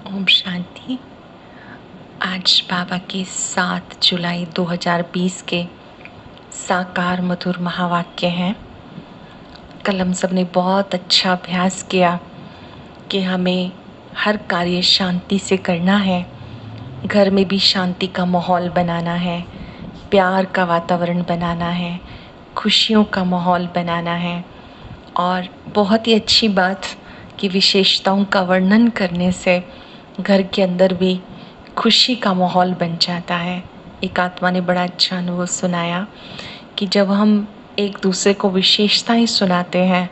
ओम शांति। आज बाबा के 7 जुलाई 2020 के साकार मधुर महावाक्य हैं। कल हम सब ने बहुत अच्छा अभ्यास किया कि हमें हर कार्य शांति से करना है, घर में भी शांति का माहौल बनाना है, प्यार का वातावरण बनाना है, खुशियों का माहौल बनाना है। और बहुत ही अच्छी बात कि विशेषताओं का वर्णन करने से घर के अंदर भी खुशी का माहौल बन जाता है। एक आत्मा ने बड़ा अच्छा अनुभव सुनाया कि जब हम एक दूसरे को विशेषताएं सुनाते हैं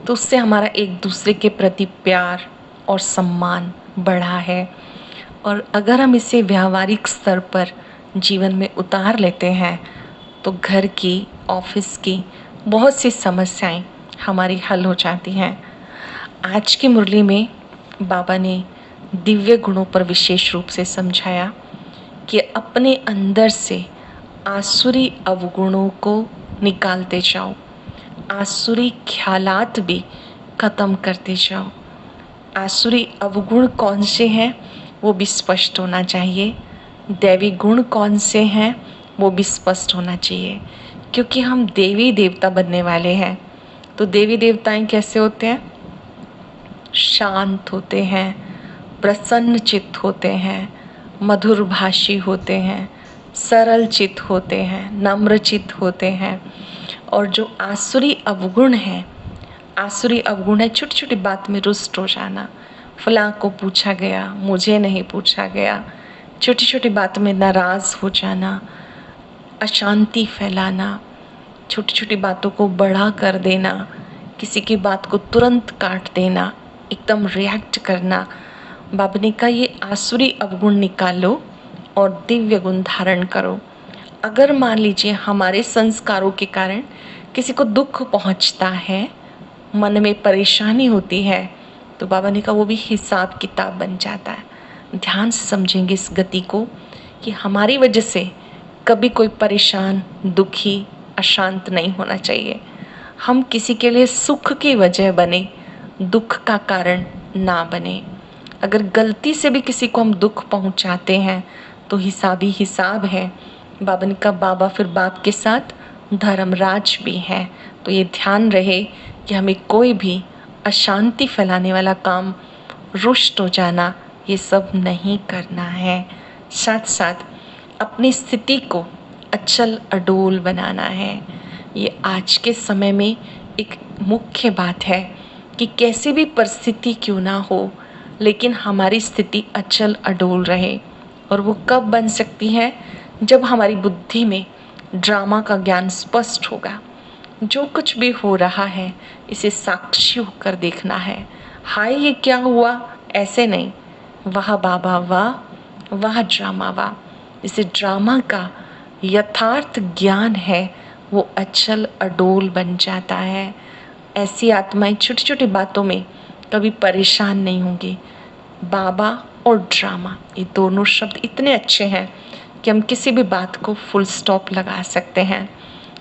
तो उससे हमारा एक दूसरे के प्रति प्यार और सम्मान बढ़ा है। और अगर हम इसे व्यावहारिक स्तर पर जीवन में उतार लेते हैं तो घर की, ऑफिस की बहुत सी समस्याएं हमारी हल हो जाती हैं। आज की मुरली में बाबा ने दिव्य गुणों पर विशेष रूप से समझाया कि अपने अंदर से आसुरी अवगुणों को निकालते जाओ, आसुरी ख्यालात भी खत्म करते जाओ। आसुरी अवगुण कौन से हैं वो भी स्पष्ट होना चाहिए, दैवी गुण कौन से हैं वो भी स्पष्ट होना चाहिए, क्योंकि हम देवी देवता बनने वाले हैं। तो देवी देवताएं कैसे होते हैं? शांत होते हैं, प्रसन्न चित्त होते हैं, मधुर भाषी होते हैं, सरल चित्त होते हैं, नम्र चित्त होते हैं। और जो आसुरी अवगुण है, आसुरी अवगुण है छोटी छोटी बात में रुष्ट हो जाना, फलां को पूछा गया मुझे नहीं पूछा गया, छोटी छोटी बात में नाराज हो जाना, अशांति फैलाना, छोटी छोटी बातों को बड़ा कर देना, किसी की बात को तुरंत काट देना, एकदम रिएक्ट करना। बाबा ने कहा ये आसुरी अवगुण निकालो और दिव्य गुण धारण करो। अगर मान लीजिए हमारे संस्कारों के कारण किसी को दुख पहुंचता है, मन में परेशानी होती है, तो बाबा ने कहा वो भी हिसाब किताब बन जाता है। ध्यान से समझेंगे इस गति को कि हमारी वजह से कभी कोई परेशान, दुखी, अशांत नहीं होना चाहिए। हम किसी के लिए सुख की वजह बने, दुख का कारण ना बने। अगर गलती से भी किसी को हम दुख पहुंचाते हैं तो हिसाब ही हिसाब है। बाबा ने कहा बाबा फिर बाप के साथ धर्मराज भी है। तो ये ध्यान रहे कि हमें कोई भी अशांति फैलाने वाला काम, रुष्ट हो जाना, ये सब नहीं करना है। साथ साथ अपनी स्थिति को अचल अडोल बनाना है। ये आज के समय में एक मुख्य बात है कि कैसी भी परिस्थिति क्यों ना हो, लेकिन हमारी स्थिति अचल अडोल रहे। और वो कब बन सकती है? जब हमारी बुद्धि में ड्रामा का ज्ञान स्पष्ट होगा। जो कुछ भी हो रहा है इसे साक्षी होकर देखना है। हाय ये क्या हुआ, ऐसे नहीं, वाह बाबा वाह, वाह ड्रामा वाह। इसे ड्रामा का यथार्थ ज्ञान है, वो अचल अडोल बन जाता है। ऐसी आत्माएं छोटी छोटी बातों में कभी परेशान नहीं होंगी। बाबा और ड्रामा, ये दोनों शब्द इतने अच्छे हैं कि हम किसी भी बात को फुल स्टॉप लगा सकते हैं।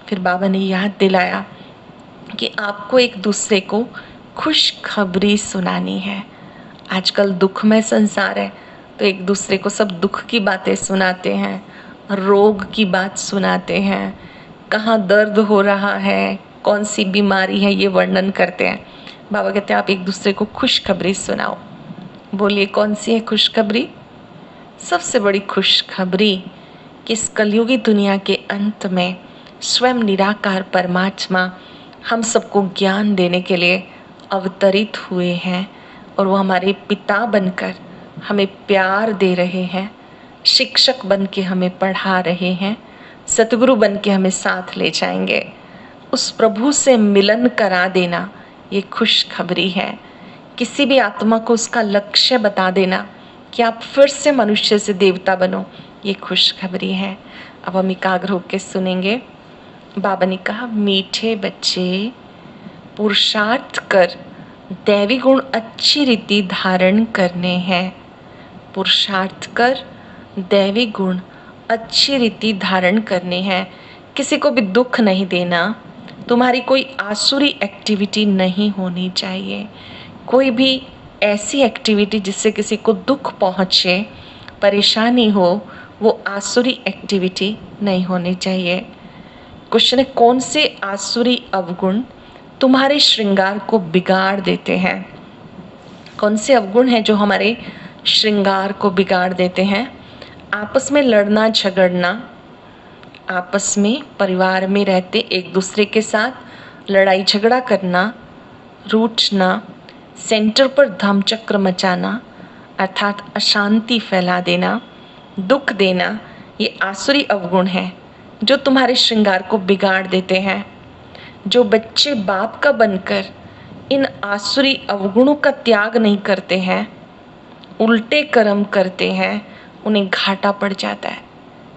फिर बाबा ने याद दिलाया कि आपको एक दूसरे को खुशखबरी सुनानी है। आजकल दुखमय संसार है तो एक दूसरे को सब दुख की बातें सुनाते हैं, रोग की बात सुनाते हैं, कहाँ दर्द हो रहा है, कौन सी बीमारी है, ये वर्णन करते हैं। बाबा कहते हैं आप एक दूसरे को खुशखबरी सुनाओ। बोलिए कौन सी है खुशखबरी? सबसे बड़ी खुशखबरी कि इस कलयुगी दुनिया के अंत में स्वयं निराकार परमात्मा हम सबको ज्ञान देने के लिए अवतरित हुए हैं। और वो हमारे पिता बनकर हमें प्यार दे रहे हैं, शिक्षक बन के हमें पढ़ा रहे हैं, सतगुरु बन के हमें साथ ले जाएंगे। उस प्रभु से मिलन करा देना ये खुशखबरी है। किसी भी आत्मा को उसका लक्ष्य बता देना कि आप फिर से मनुष्य से देवता बनो, ये खुशखबरी है। अब हम एकाग्र होकर सुनेंगे। बाबा ने कहा मीठे बच्चे, पुरुषार्थ कर दैवी गुण अच्छी रीति धारण करने हैं। पुरुषार्थ कर दैवी गुण अच्छी रीति धारण करने हैं। किसी को भी दुख नहीं देना, तुम्हारी कोई आसुरी एक्टिविटी नहीं होनी चाहिए। कोई भी ऐसी एक्टिविटी जिससे किसी को दुख पहुँचे, परेशानी हो, वो आसुरी एक्टिविटी नहीं होनी चाहिए। क्वेश्चन है, कौन से आसुरी अवगुण तुम्हारे श्रृंगार को बिगाड़ देते हैं? कौन से अवगुण हैं जो हमारे श्रृंगार को बिगाड़ देते हैं? आपस में लड़ना झगड़ना, आपस में परिवार में रहते एक दूसरे के साथ लड़ाई झगड़ा करना, रूठना, सेंटर पर धर्मचक्र मचाना अर्थात अशांति फैला देना, दुख देना, ये आसुरी अवगुण हैं जो तुम्हारे श्रृंगार को बिगाड़ देते हैं। जो बच्चे बाप का बनकर इन आसुरी अवगुणों का त्याग नहीं करते हैं, उल्टे कर्म करते हैं, उन्हें घाटा पड़ जाता है।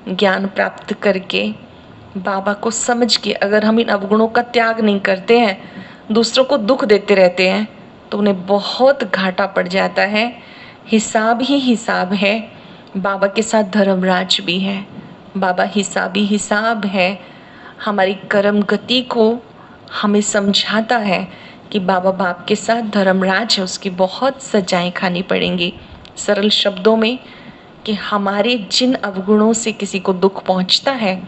ज्ञान प्राप्त करके बाबा को समझ के अगर हम इन अवगुणों का त्याग नहीं करते हैं, दूसरों को दुख देते रहते हैं, तो उन्हें बहुत घाटा पड़ जाता है। हिसाब ही हिसाब है। बाबा के साथ धर्मराज भी है, बाबा हिसाबी हिसाब है। हमारी कर्म गति को हमें समझाता है कि बाबा बाप के साथ धर्मराज है, उसकी बहुत सजाएं खानी पड़ेंगी। सरल शब्दों में कि हमारे जिन अवगुणों से किसी को दुख पहुंचता है,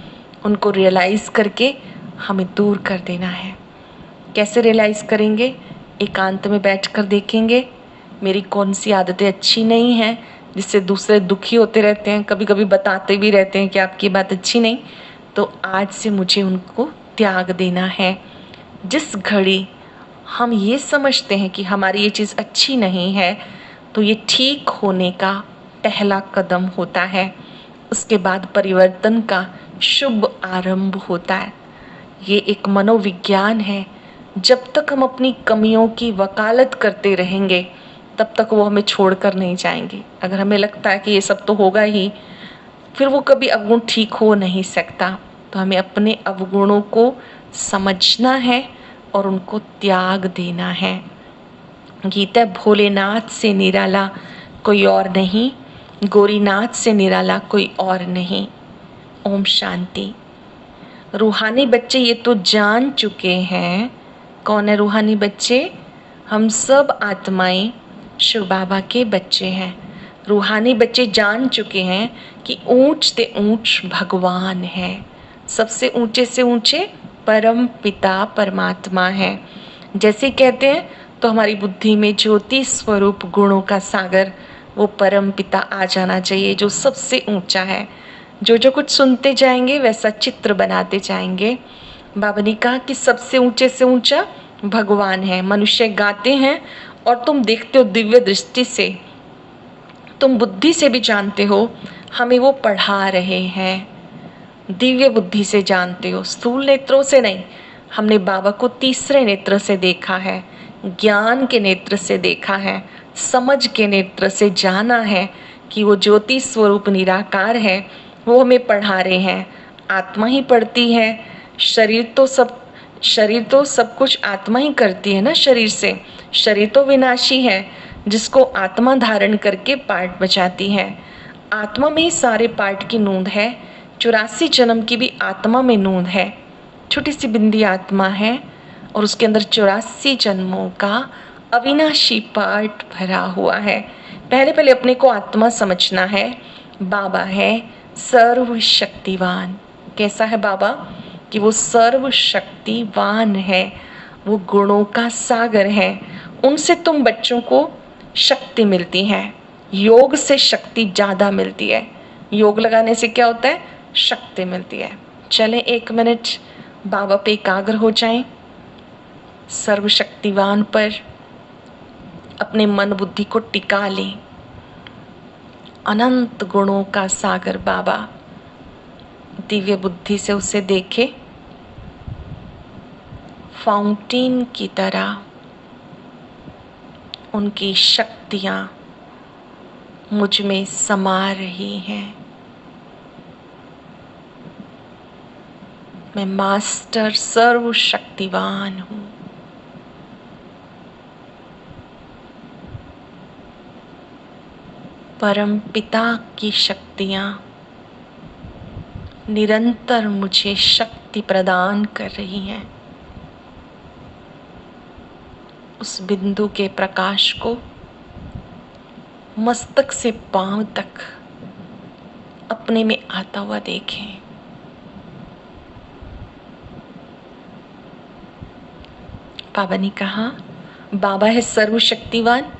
उनको रियलाइज़ करके हमें दूर कर देना है। कैसे रियलाइज़ करेंगे? एकांत में बैठकर देखेंगे मेरी कौन सी आदतें अच्छी नहीं हैं जिससे दूसरे दुखी होते रहते हैं, कभी कभी बताते भी रहते हैं कि आपकी बात अच्छी नहीं, तो आज से मुझे उनको त्याग देना है। जिस घड़ी हम ये समझते हैं कि हमारी ये चीज़ अच्छी नहीं है, तो ये ठीक होने का पहला कदम होता है। उसके बाद परिवर्तन का शुभ आरंभ होता है। ये एक मनोविज्ञान है। जब तक हम अपनी कमियों की वकालत करते रहेंगे, तब तक वो हमें छोड़कर नहीं जाएंगे। अगर हमें लगता है कि ये सब तो होगा ही, फिर वो कभी अवगुण ठीक हो नहीं सकता। तो हमें अपने अवगुणों को समझना है और उनको त्याग देना है। गीता, भोलेनाथ से निराला कोई और नहीं, गौरीनाथ से निराला कोई और नहीं। ओम शांति। रूहानी बच्चे ये तो जान चुके हैं। कौन है रूहानी बच्चे? हम सब आत्माएं शिव बाबा के बच्चे हैं। रूहानी बच्चे जान चुके हैं कि ऊंच से ऊंच भगवान है, सबसे ऊंचे से ऊंचे परम पिता परमात्मा है। जैसे कहते हैं तो हमारी बुद्धि में ज्योति स्वरूप गुणों का सागर वो परम पिता आ जाना चाहिए, जो सबसे ऊंचा है। जो जो कुछ सुनते जाएंगे वैसा चित्र बनाते जाएंगे। बाबा ने कहा कि सबसे ऊंचे से ऊंचा भगवान है। मनुष्य गाते हैं और तुम देखते हो दिव्य दृष्टि से, तुम बुद्धि से भी जानते हो, हमें वो पढ़ा रहे हैं। दिव्य बुद्धि से जानते हो, स्थूल नेत्रों से नहीं। हमने बाबा को तीसरे नेत्र से देखा है, ज्ञान के नेत्र से देखा है, समझ के नेत्र से जाना है कि वो ज्योति स्वरूप निराकार है। वो हमें पढ़ा रहे हैं। आत्मा ही पढ़ती है, शरीर तो सब कुछ आत्मा ही करती है ना। शरीर तो विनाशी है, जिसको आत्मा धारण करके पार्ट बजाती है। आत्मा में ही सारे पार्ट की नूंद है। 84 जन्म की भी आत्मा में नूंद है। छोटी सी बिंदी आत्मा है और उसके अंदर 84 जन्मों का अविनाशी पार्ट भरा हुआ है। पहले अपने को आत्मा समझना है। बाबा है सर्वशक्तिवान। कैसा है बाबा? कि वो सर्वशक्तिवान है, वो गुणों का सागर है। उनसे तुम बच्चों को शक्ति मिलती है। योग से शक्ति ज़्यादा मिलती है। योग लगाने से क्या होता है? शक्ति मिलती है। चलें 1 मिनट बाबा पे एकाग्र हो जाएं, सर्वशक्तिवान पर अपने मन बुद्धि को टिका लें। अनंत गुणों का सागर बाबा, दिव्य बुद्धि से उसे देखे। फाउंटेन की तरह उनकी शक्तियाँ मुझ में समा रही हैं। मैं मास्टर सर्वशक्तिवान हूँ। परम पिता की शक्तियाँ निरंतर मुझे शक्ति प्रदान कर रही हैं। उस बिंदु के प्रकाश को मस्तक से पांव तक अपने में आता हुआ देखें। बाबा ने कहा, बाबा है सर्वशक्तिवान।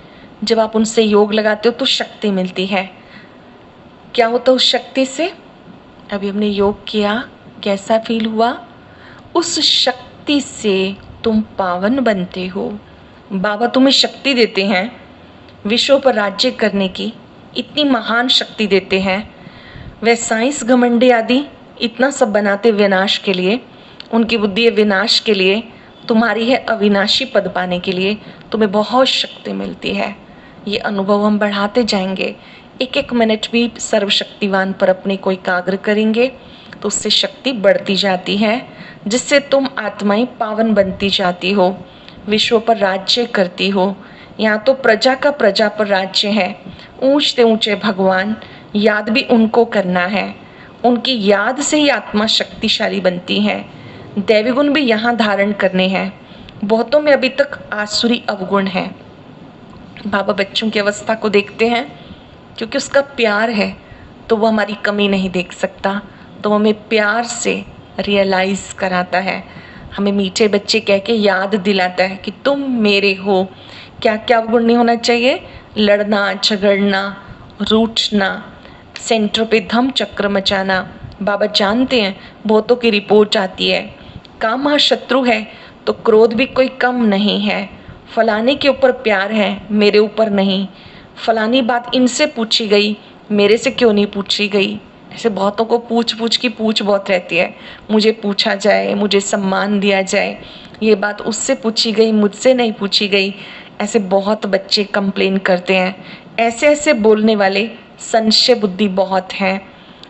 जब आप उनसे योग लगाते हो तो शक्ति मिलती है। क्या होता है उस शक्ति से? अभी हमने योग किया, कैसा फील हुआ? उस शक्ति से तुम पावन बनते हो। बाबा तुम्हें शक्ति देते हैं विश्व पर राज्य करने की, इतनी महान शक्ति देते हैं। वह साइंस घमंडी आदि इतना सब बनाते विनाश के लिए, उनकी बुद्धि है विनाश के लिए, तुम्हारी है अविनाशी पद पाने के लिए। तुम्हें बहुत शक्ति मिलती है। ये अनुभव हम बढ़ाते जाएंगे। एक एक मिनट भी सर्वशक्तिवान पर अपने को एकाग्र करेंगे तो उससे शक्ति बढ़ती जाती है, जिससे तुम आत्माएं पावन बनती जाती हो, विश्व पर राज्य करती हो। यहाँ तो प्रजा का प्रजा पर राज्य है। ऊंचे ऊंचे भगवान, याद भी उनको करना है। उनकी याद से ही आत्मा शक्तिशाली बनती है। दैवी गुण भी यहाँ धारण करने हैं। बहुतों में अभी तक आसुरी अवगुण है। बाबा बच्चों की अवस्था को देखते हैं, क्योंकि उसका प्यार है तो वो हमारी कमी नहीं देख सकता, तो हमें प्यार से रियलाइज कराता है। हमें मीठे बच्चे कह के याद दिलाता है कि तुम मेरे हो। क्या क्या अवगुण नहीं होना चाहिए? लड़ना, झगड़ना, रूठना, सेंटर पे धम चक्र मचाना। बाबा जानते हैं बहुतों की रिपोर्ट आती है। काम महाशत्रु है तो क्रोध भी कोई कम नहीं है। फलाने के ऊपर प्यार है, मेरे ऊपर नहीं। फलानी बात इनसे पूछी गई, मेरे से क्यों नहीं पूछी गई? ऐसे बहुतों को पूछ की पूछ बहुत रहती है। मुझे पूछा जाए, मुझे सम्मान दिया जाए। ये बात उससे पूछी गई, मुझसे नहीं पूछी गई। ऐसे बहुत बच्चे कंप्लेन करते हैं। ऐसे ऐसे बोलने वाले संशय बुद्धि बहुत है।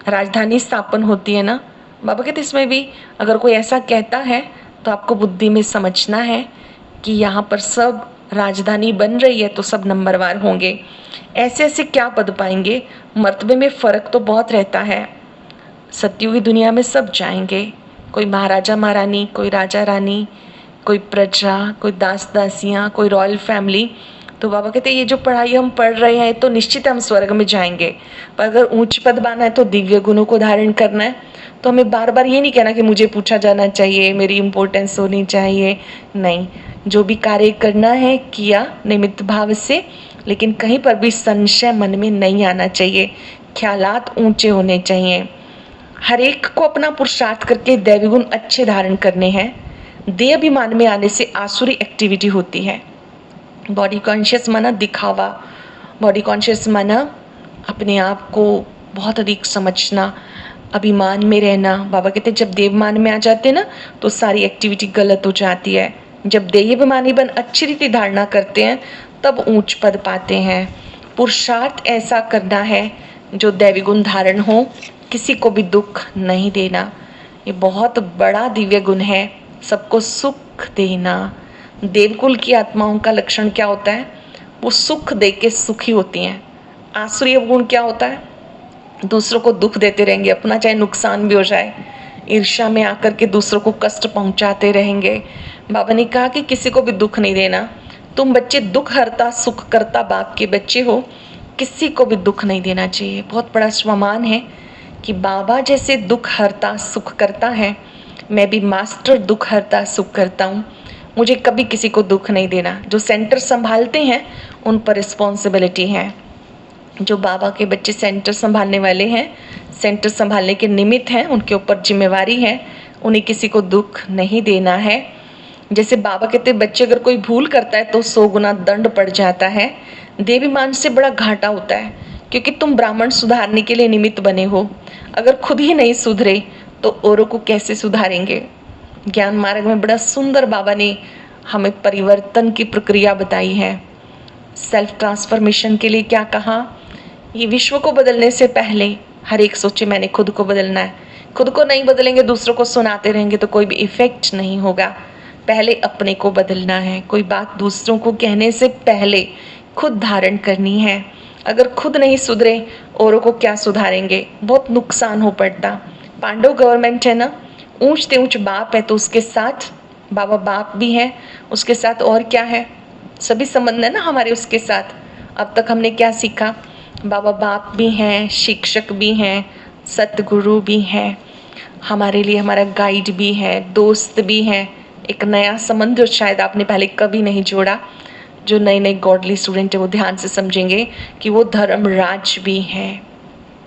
राजधानी स्थापन होती है ना, बाबा कहते इसमें भी अगर कोई ऐसा कहता है तो आपको बुद्धि में समझना है कि यहाँ पर सब राजधानी बन रही है तो सब नंबरवार होंगे। ऐसे ऐसे क्या पद पाएंगे? मर्तबे में फ़र्क तो बहुत रहता है। सत्युगी दुनिया में सब जाएंगे, कोई महाराजा महारानी, कोई राजा रानी, कोई प्रजा, कोई दास दासियाँ, कोई रॉयल फैमिली। तो बाबा कहते हैं ये जो पढ़ाई हम पढ़ रहे हैं तो निश्चित हम स्वर्ग में जाएंगे, पर अगर ऊंच पद पाना है तो दिव्य गुणों को धारण करना है। तो हमें बार बार ये नहीं कहना कि मुझे पूछा जाना चाहिए, मेरी इम्पोर्टेंस होनी चाहिए। नहीं, जो भी कार्य करना है किया निमित्त भाव से, लेकिन कहीं पर भी संशय मन में नहीं आना चाहिए। ख्यालात ऊंचे होने चाहिए। हर एक को अपना पुरुषार्थ करके दैवी गुण अच्छे धारण करने हैं। देह अभिमान में आने से आसुरी एक्टिविटी होती है। बॉडी कॉन्शियस माना दिखावा, बॉडी कॉन्शियस माना अपने आप को बहुत अधिक समझना, अभिमान में रहना। बाबा कहते जब देवमान में आ जाते ना तो सारी एक्टिविटी गलत हो जाती है। जब देह अभिमानी बन अच्छी रीति धारणा करते हैं तब ऊंच पद पाते हैं। पुरुषार्थ ऐसा करना है जो दैवी गुण धारण हो, किसी को भी दुख नहीं देना। ये बहुत बड़ा दिव्य गुण है, सबको सुख देना। देवकुल की आत्माओं का लक्षण क्या होता है? वो सुख दे के सुखी होती हैं। आसुरी अवगुण क्या होता है? दूसरों को दुख देते रहेंगे, अपना चाहे नुकसान भी हो जाए, ईर्ष्या में आकर के दूसरों को कष्ट पहुंचाते रहेंगे। बाबा ने कहा कि किसी को भी दुख नहीं देना। तुम बच्चे दुख हरता सुख करता बाप के बच्चे हो, किसी को भी दुख नहीं देना चाहिए। बहुत बड़ा स्वमान है कि बाबा जैसे दुख हरता सुख करता है, मैं भी मास्टर दुख हरता सुख करता हूँ। मुझे कभी किसी को दुख नहीं देना। जो सेंटर संभालते हैं उन पर रिस्पॉन्सिबिलिटी है। जो बाबा के बच्चे सेंटर संभालने वाले हैं, सेंटर संभालने के निमित्त हैं, उनके ऊपर जिम्मेवारी है, उन्हें किसी को दुख नहीं देना है। जैसे बाबा कहते बच्चे अगर कोई भूल करता है तो 100 गुना दंड पड़ जाता है। देवीमान से बड़ा घाटा होता है, क्योंकि तुम ब्राह्मण सुधारने के लिए निमित्त बने हो। अगर खुद ही नहीं सुधरे तो औरों को कैसे सुधारेंगे? ज्ञान मार्ग में बड़ा सुंदर बाबा ने हमें परिवर्तन की प्रक्रिया बताई है। सेल्फ ट्रांसफॉर्मेशन के लिए क्या कहा? ये विश्व को बदलने से पहले हर एक सोचे मैंने खुद को बदलना है। खुद को नहीं बदलेंगे, दूसरों को सुनाते रहेंगे तो कोई भी इफेक्ट नहीं होगा। पहले अपने को बदलना है। कोई बात दूसरों को कहने से पहले खुद धारण करनी है। अगर खुद नहीं सुधरे औरों को क्या सुधारेंगे? बहुत नुकसान हो पड़ता। पांडव गवर्नमेंट है ना, ऊंच ते ऊंच बाप है तो उसके साथ बाबा बाप भी है, उसके साथ और क्या है? सभी संबंध है ना हमारे उसके साथ। अब तक हमने क्या सीखा? बाबा बाप भी हैं, शिक्षक भी हैं, सतगुरु भी हैं, हमारे लिए हमारा गाइड भी है, दोस्त भी हैं। एक नया संबंध जो शायद आपने पहले कभी नहीं जोड़ा। जो नए नए गॉडली स्टूडेंट है वो ध्यान से समझेंगे कि वो धर्मराज भी हैं।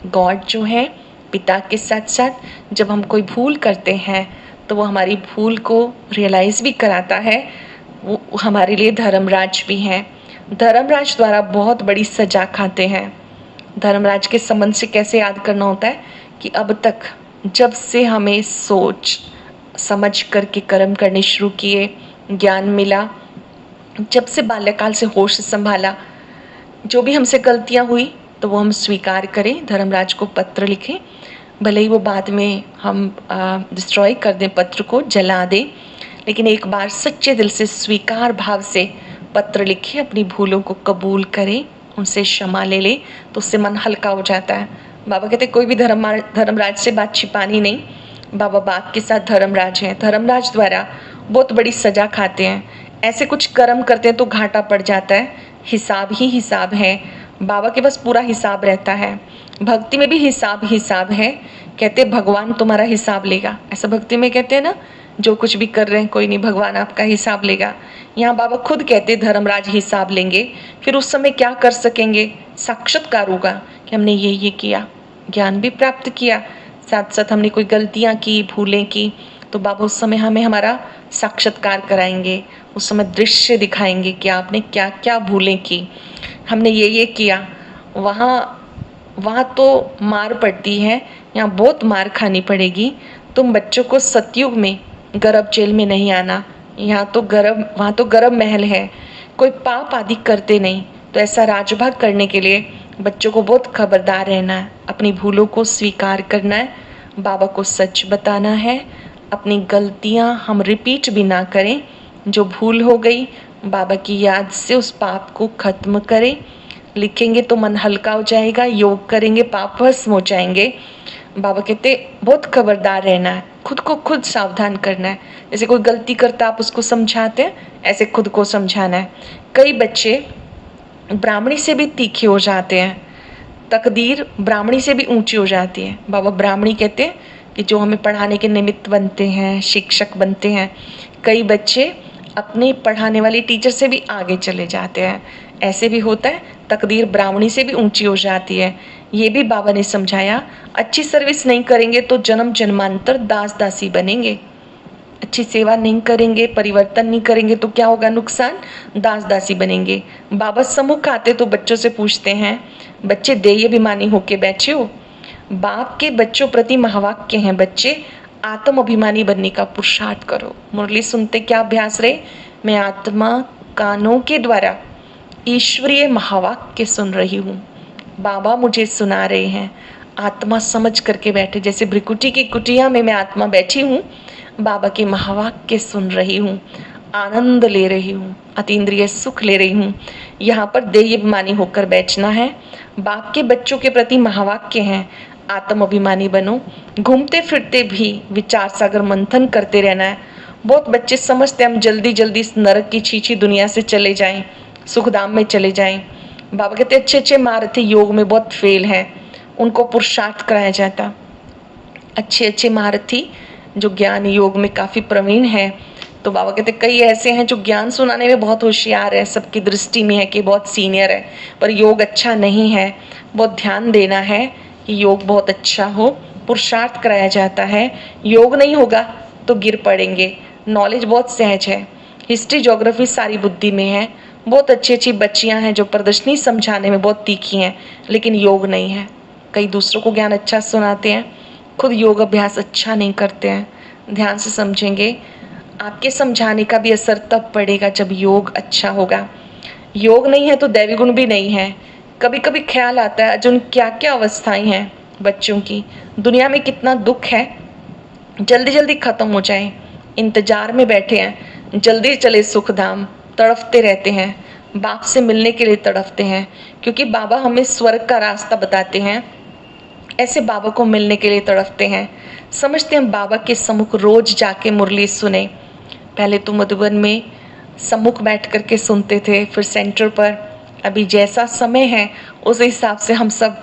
गॉड जो है पिता के साथ साथ जब हम कोई भूल करते हैं तो वो हमारी भूल को रियलाइज़ भी कराता है। वो हमारे लिए धर्मराज भी हैं। धर्मराज द्वारा बहुत बड़ी सजा खाते हैं। धर्मराज के संबंध से कैसे याद करना होता है कि अब तक जब से हमें सोच समझ करके कर्म करने शुरू किए, ज्ञान मिला, जब से बाल्यकाल से होश संभाला, जो भी हमसे गलतियां हुई तो वो हम स्वीकार करें, धर्मराज को पत्र लिखें। भले ही वो बाद में हम डिस्ट्रॉय कर दें, पत्र को जला दें, लेकिन एक बार सच्चे दिल से स्वीकार भाव से पत्र लिखें, अपनी भूलों को कबूल करें, उनसे क्षमा ले लें, तो उससे मन हल्का हो जाता है। बाबा कहते कोई भी धर्मराज से बात छिपानी नहीं। बाबा बाप के साथ धर्मराज हैं। धर्मराज द्वारा बहुत बड़ी सजा खाते हैं। ऐसे कुछ कर्म करते हैं तो घाटा पड़ जाता है। हिसाब ही हिसाब है। बाबा के पास पूरा हिसाब रहता है। भक्ति में भी हिसाब है। कहते भगवान तुम्हारा हिसाब लेगा। ऐसा भक्ति में कहते हैं ना, जो कुछ भी कर रहे हैं कोई नहीं, भगवान आपका हिसाब लेगा। यहाँ बाबा खुद कहते धर्मराज हिसाब लेंगे। फिर उस समय क्या कर सकेंगे? साक्षात्कार होगा कि हमने ये किया, ज्ञान भी प्राप्त किया, साथ साथ हमने कोई गलतियाँ की, भूलें की, तो बाबा उस समय हमें हमारा साक्षात्कार कराएंगे। उस समय दृश्य दिखाएंगे कि आपने क्या क्या भूलें की, हमने ये किया। वहाँ तो मार पड़ती है, यहाँ बहुत मार खानी पड़ेगी। तुम बच्चों को सतयुग में गर्भ जेल में नहीं आना, वहाँ तो गर्भ महल है। कोई पाप आदि करते नहीं, तो ऐसा राजभाग करने के लिए बच्चों को बहुत खबरदार रहना है। अपनी भूलों को स्वीकार करना है, बाबा को सच बताना है, अपनी गलतियाँ हम रिपीट भी ना करें। जो भूल हो गई बाबा की याद से उस पाप को खत्म करें। लिखेंगे तो मन हल्का हो जाएगा, योग करेंगे पाप भस्म हो जाएंगे। बाबा कहते बहुत खबरदार रहना है, खुद को खुद सावधान करना है। जैसे कोई गलती करता आप उसको समझाते हैं, ऐसे खुद को समझाना है। कई बच्चे ब्राह्मणी से भी तीखे हो जाते हैं, तकदीर ब्राह्मणी से भी ऊंची हो जाती है। बाबा ब्राह्मणी कहते हैं कि जो हमें पढ़ाने के निमित्त बनते हैं, शिक्षक बनते हैं। कई बच्चे अपने पढ़ाने वाली टीचर से भी आगे चले जाते हैं, ऐसे भी होता है। तकदीर ब्राह्मणी से भी ऊंची हो जाती है, ये भी बाबा ने समझाया। अच्छी सर्विस नहीं करेंगे तो जन्म जन्मांतर दास दासी बनेंगे। अच्छी सेवा नहीं करेंगे, परिवर्तन नहीं करेंगे तो क्या होगा? नुकसान, दास दासी बनेंगे। बाबा सम्मुख आते तो बच्चों से पूछते हैं, बच्चे देय अभिमानी होके बैठे हो? बाप के बच्चों प्रति महावाक्य हैं, बच्चे आत्म अभिमानी बनने का पुरुषार्थ करो। मुरली सुनते क्या अभ्यास रहे? मैं आत्मा कानों के द्वारा ईश्वरीय महावाक्य सुन रही हूँ, बाबा मुझे सुना रहे हैं। आत्मा समझ करके बैठे, जैसे भ्रिकुटी की कुटिया में मैं आत्मा बैठी हूँ, बाबा के महावाक्य सुन रही हूँ, आनंद ले रही हूँ, अतीन्द्रिय सुख ले रही हूँ। यहाँ पर देय अभिमानी होकर बैठना है। बाप के बच्चों के प्रति महावाक्य हैं, आत्म अभिमानी बनो। घूमते फिरते भी विचार सागर मंथन करते रहना है। बहुत बच्चे समझते हम जल्दी जल्दी इस नरक की छीछी दुनिया से चले जाएं, सुखधाम में चले जाएं। बाबा कहते अच्छे अच्छे महारथी योग में बहुत फेल हैं, उनको पुरुषार्थ कराया जाता। अच्छे अच्छे महारथी जो ज्ञान योग में काफ़ी प्रवीण हैं, तो बाबा कहते कई ऐसे हैं जो ज्ञान सुनाने में बहुत होशियार है, सबकी दृष्टि में है कि बहुत सीनियर है, पर योग अच्छा नहीं है। बहुत ध्यान देना है कि योग बहुत अच्छा हो, पुरुषार्थ कराया जाता है। योग नहीं होगा तो गिर पड़ेंगे। नॉलेज बहुत सहज है, हिस्ट्री ज्योग्राफी सारी बुद्धि में है। बहुत अच्छी अच्छी बच्चियां हैं जो प्रदर्शनी समझाने में बहुत तीखी हैं, लेकिन योग नहीं है। कई दूसरों को ज्ञान अच्छा सुनाते हैं, खुद योग अभ्यास अच्छा नहीं करते हैं। ध्यान से समझेंगे, आपके समझाने का भी असर तब पड़ेगा जब योग अच्छा होगा। योग नहीं है तो दैवी गुण भी नहीं है। कभी कभी ख्याल आता है अर्जुन क्या क्या अवस्थाएं हैं बच्चों की, दुनिया में कितना दुख है, जल्दी जल्दी खत्म हो जाए। इंतजार में बैठे हैं, जल्दी चले सुख धाम, तड़फते रहते हैं, बाप से मिलने के लिए तड़फते हैं, क्योंकि बाबा हमें स्वर्ग का रास्ता बताते हैं। ऐसे बाबा को मिलने के लिए तड़फते हैं। समझते हैं बाबा के सम्मुख रोज जाके मुरली सुने। पहले तो मधुबन में सम्मुख बैठ करके सुनते थे, फिर सेंटर पर अभी जैसा समय है उस हिसाब से हम सब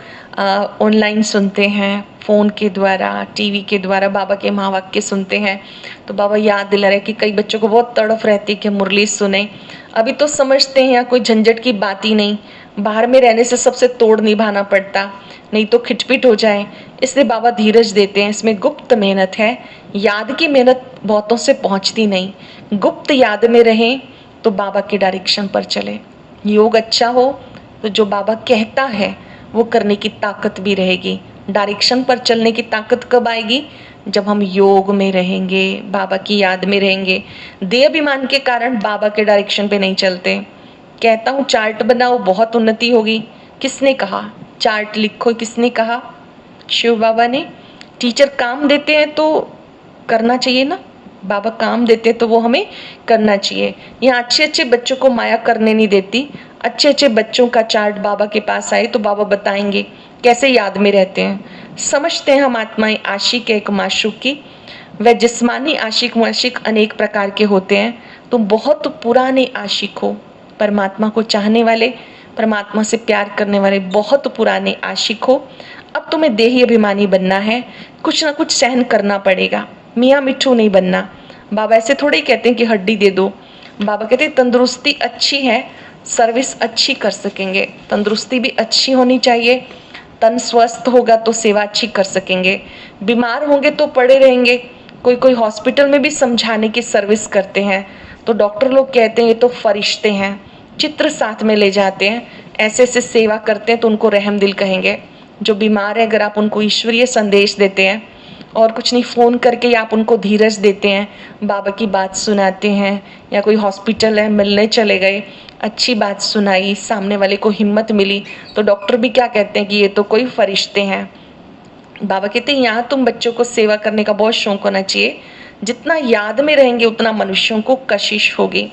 ऑनलाइन सुनते हैं, फ़ोन के द्वारा, टीवी के द्वारा बाबा के महावाक्य सुनते हैं। तो बाबा याद दिला रहे कि कई बच्चों को बहुत तड़फ रहती है कि मुरली सुने। अभी तो समझते हैं यहाँ कोई झंझट की बात ही नहीं, बाहर में रहने से सबसे तोड़ निभाना पड़ता, नहीं तो खिटपिट हो जाए। इसलिए बाबा धीरज देते हैं, इसमें गुप्त मेहनत है, याद की मेहनत बहुतों से पहुंचती नहीं। गुप्त याद में रहें तो बाबा के डायरेक्शन पर चले। योग अच्छा हो तो जो बाबा कहता है वो करने की ताकत भी रहेगी। डायरेक्शन पर चलने की ताकत कब आएगी? जब हम योग में रहेंगे, बाबा की याद में रहेंगे। देह अभिमान के कारण बाबा के डायरेक्शन पे नहीं चलते। कहता हूँ चार्ट बनाओ, बहुत उन्नति होगी। किसने कहा? चार्ट लिखो, किसने कहा? शिव बाबा ने। टीचर काम देते हैं तो करना चाहिए ना, बाबा काम देते हैं तो वो हमें करना चाहिए। यहाँ अच्छे अच्छे बच्चों को माया करने नहीं देती। अच्छे अच्छे बच्चों का चार्ट बाबा के पास आए तो बाबा बताएंगे कैसे याद में रहते हैं। समझते हैं हम आत्माएं आशिक एक माशूक की। वह जिस्मानी आशिक माशिक अनेक प्रकार के होते हैं। तुम बहुत पुराने आशिक हो, परमात्मा को चाहने वाले, परमात्मा से प्यार करने वाले बहुत पुराने आशिक हो। अब तुम्हें देही अभिमानी बनना है, कुछ ना कुछ सहन करना पड़ेगा। मियाँ मिट्ठू नहीं बनना। बाबा ऐसे थोड़े ही कहते हैं कि हड्डी दे दो। बाबा कहते हैं तंदुरुस्ती अच्छी है, सर्विस अच्छी कर सकेंगे। तंदुरुस्ती भी अच्छी होनी चाहिए, तन स्वस्थ होगा तो सेवा अच्छी कर सकेंगे। बीमार होंगे तो पड़े रहेंगे। कोई कोई हॉस्पिटल में भी समझाने की सर्विस करते हैं, तो डॉक्टर लोग कहते हैं ये तो फरिश्ते हैं, चित्र साथ में ले जाते हैं, ऐसे ऐसे सेवा करते हैं, तो उनको रहम दिल कहेंगे। जो बीमार है, अगर आप उनको ईश्वरीय संदेश देते हैं और कुछ नहीं, फ़ोन करके या आप उनको धीरज देते हैं, बाबा की बात सुनाते हैं, या कोई हॉस्पिटल है मिलने चले गए, अच्छी बात सुनाई, सामने वाले को हिम्मत मिली, तो डॉक्टर भी क्या कहते हैं कि ये तो कोई फरिश्ते हैं। बाबा कहते हैं यहाँ तुम बच्चों को सेवा करने का बहुत शौक होना चाहिए। जितना याद में रहेंगे उतना मनुष्यों को कशिश होगी।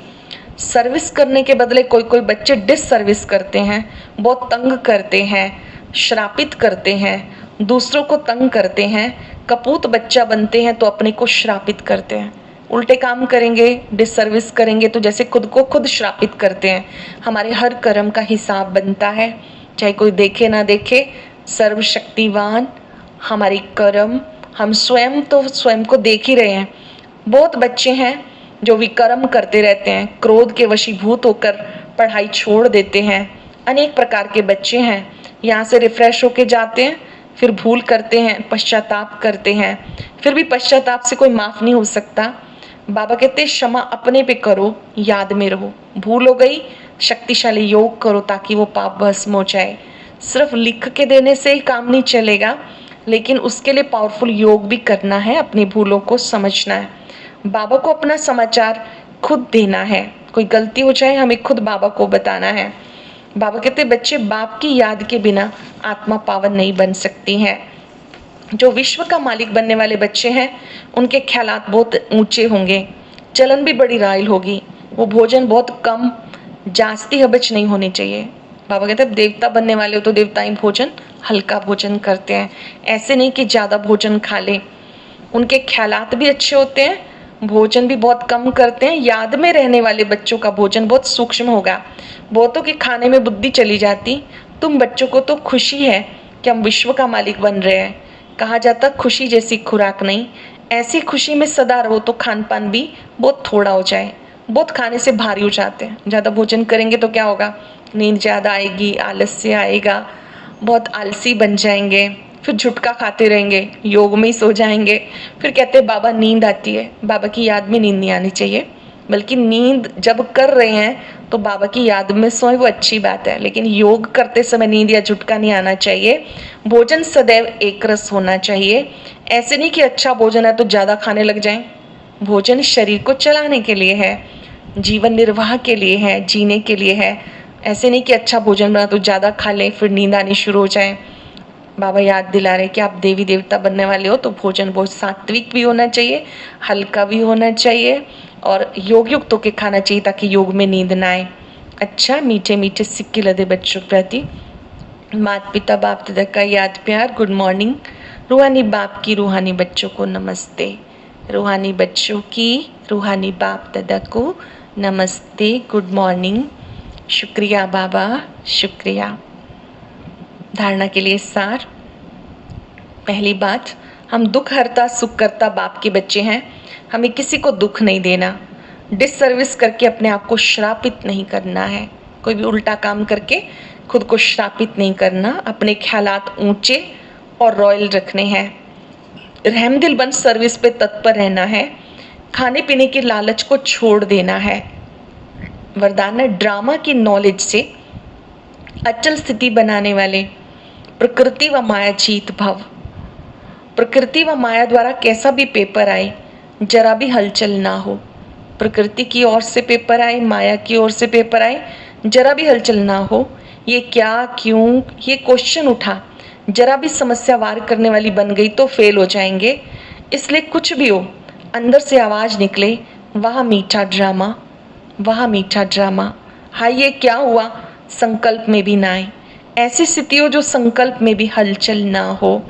सर्विस करने के बदले कोई कोई बच्चे डिस सर्विस करते हैं, बहुत तंग करते हैं, श्रापित करते हैं, दूसरों को तंग करते हैं। कपूत बच्चा बनते हैं तो अपने को श्रापित करते हैं। उल्टे काम करेंगे, डिसर्विस करेंगे तो जैसे खुद को खुद श्रापित करते हैं। हमारे हर कर्म का हिसाब बनता है, चाहे कोई देखे ना देखे। सर्वशक्तिवान हमारी कर्म, हम स्वयं तो स्वयं को देख ही रहे हैं। बहुत बच्चे हैं जो विकर्म करते रहते हैं, क्रोध के वशीभूत होकर पढ़ाई छोड़ देते हैं। अनेक प्रकार के बच्चे हैं, यहाँ से रिफ्रेश होके जाते हैं, फिर भूल करते हैं, पश्चाताप करते हैं, फिर भी पश्चाताप से कोई माफ़ नहीं हो सकता। बाबा कहते क्षमा अपने पे करो, याद में रहो। भूल हो गई, शक्तिशाली योग करो ताकि वो पाप भस्म हो जाए। सिर्फ लिख के देने से ही काम नहीं चलेगा, लेकिन उसके लिए पावरफुल योग भी करना है, अपनी भूलों को समझना है। बाबा को अपना समाचार खुद देना है, कोई गलती हो जाए हमें खुद बाबा को बताना है। बाबा कहते बच्चे बाप की याद के बिना आत्मा पावन नहीं बन सकती है। जो विश्व का मालिक बनने वाले बच्चे हैं उनके ख्यालात बहुत ऊंचे होंगे, चलन भी बड़ी राइल होगी। वो भोजन बहुत कम, जास्ती हबच नहीं होनी चाहिए। बाबा कहते हैं देवता बनने वाले हो तो देवताई भोजन, हल्का भोजन करते हैं, ऐसे नहीं कि ज़्यादा भोजन खा लें। उनके ख्यालात भी अच्छे होते हैं, भोजन भी बहुत कम करते हैं। याद में रहने वाले बच्चों का भोजन बहुत सूक्ष्म होगा। बहुतों के खाने में बुद्धि चली जाती। तुम बच्चों को तो खुशी है कि हम विश्व का मालिक बन रहे हैं। कहा जाता खुशी जैसी खुराक नहीं, ऐसी खुशी में सदा रहो तो खान पान भी बहुत थोड़ा हो जाए। बहुत खाने से भारी हो जाते हैं, ज़्यादा भोजन करेंगे तो क्या होगा, नींद ज़्यादा आएगी, आलस्य आएगा, बहुत आलसी बन जाएंगे, फिर झुटका खाते रहेंगे, योग में ही सो जाएंगे। फिर कहते हैं बाबा नींद आती है। बाबा की याद में नींद नहीं आनी चाहिए, बल्कि नींद जब कर रहे हैं तो बाबा की याद में सोए, वो अच्छी बात है, लेकिन योग करते समय नींद या झुटका नहीं आना चाहिए। भोजन सदैव एक रस होना चाहिए। ऐसे नहीं कि अच्छा भोजन है तो ज़्यादा खाने लग जाएं। भोजन शरीर को चलाने के लिए है, जीवन निर्वाह के लिए है, जीने के लिए है। ऐसे नहीं कि अच्छा भोजन बना तो ज़्यादा खा लें फिर नींद आनी शुरू हो जाए। बाबा याद दिला रहे कि आप देवी देवता बनने वाले हो तो भोजन बहुत सात्विक भी होना चाहिए, हल्का भी होना चाहिए और योग युक्त होकर खाना चाहिए ताकि योग में नींद ना आए। अच्छा, मीठे मीठे सिक्के लदे बच्चों प्रति माता पिता बाप दादा का याद प्यार, गुड मॉर्निंग। रूहानी बाप की रूहानी बच्चों को नमस्ते। रूहानी बच्चों की रूहानी बाप दादा को नमस्ते, गुड मॉर्निंग। शुक्रिया बाबा, शुक्रिया। धारणा के लिए सार। पहली बात, हम दुख हरता सुख करता बाप के बच्चे हैं। हमें किसी को दुख नहीं देना, डिससर्विस करके अपने आप को श्रापित नहीं करना है। कोई भी उल्टा काम करके खुद को श्रापित नहीं करना। अपने ख्यालात ऊंचे और रॉयल रखने हैं। रहमदिल बन सर्विस पे तत्पर रहना है। खाने पीने की लालच को छोड़ देना है। वरदान है, ड्रामा की नॉलेज से अचल स्थिति बनाने वाले प्रकृति व माया जीत भव। प्रकृति व माया द्वारा कैसा भी पेपर आए, जरा भी हलचल ना हो। प्रकृति की ओर से पेपर आए, माया की ओर से पेपर आए, जरा भी हलचल ना हो। ये क्या, क्यों, ये क्वेश्चन उठा, जरा भी समस्या वार करने वाली बन गई तो फेल हो जाएंगे। इसलिए कुछ भी हो, अंदर से आवाज निकले, वह मीठा ड्रामा, वह मीठा ड्रामा। हाय ये क्या हुआ, संकल्प में भी ना आए। ऐसी स्थिति हो जो संकल्प में भी हलचल ना हो,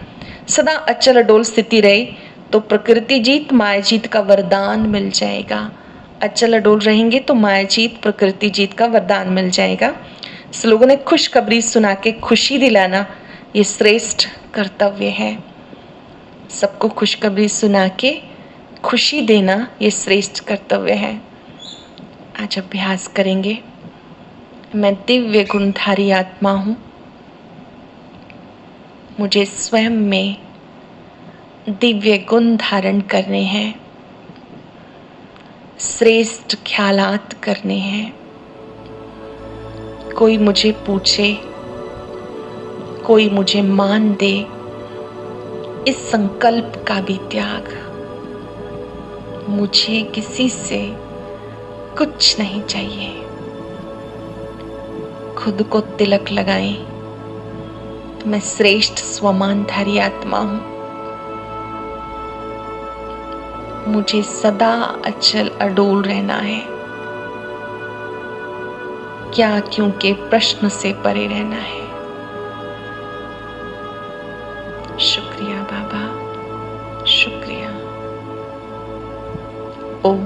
सदा अचल अडोल स्थिति रहे तो प्रकृति जीत माया जीत का वरदान मिल जाएगा। अचल अडोल रहेंगे तो माया जीत प्रकृति जीत का वरदान मिल जाएगा। इस लोगों ने खुशखबरी सुना के खुशी दिलाना ये श्रेष्ठ कर्तव्य है। सबको खुशखबरी सुना के खुशी देना ये श्रेष्ठ कर्तव्य है। आज अभ्यास करेंगे। मैं दिव्य गुणधारी आत्मा हूँ। मुझे स्वयं में दिव्य गुण धारण करने हैं, श्रेष्ठ ख्यालात करने हैं। कोई मुझे पूछे, कोई मुझे मान दे, इस संकल्प का भी त्याग। मुझे किसी से कुछ नहीं चाहिए। खुद को तिलक लगाएं, मैं श्रेष्ठ स्वमानधारी आत्मा हूं। मुझे सदा अचल अडोल रहना है। क्या क्यों के प्रश्न से परे रहना है। शुक्रिया बाबा, शुक्रिया। ओम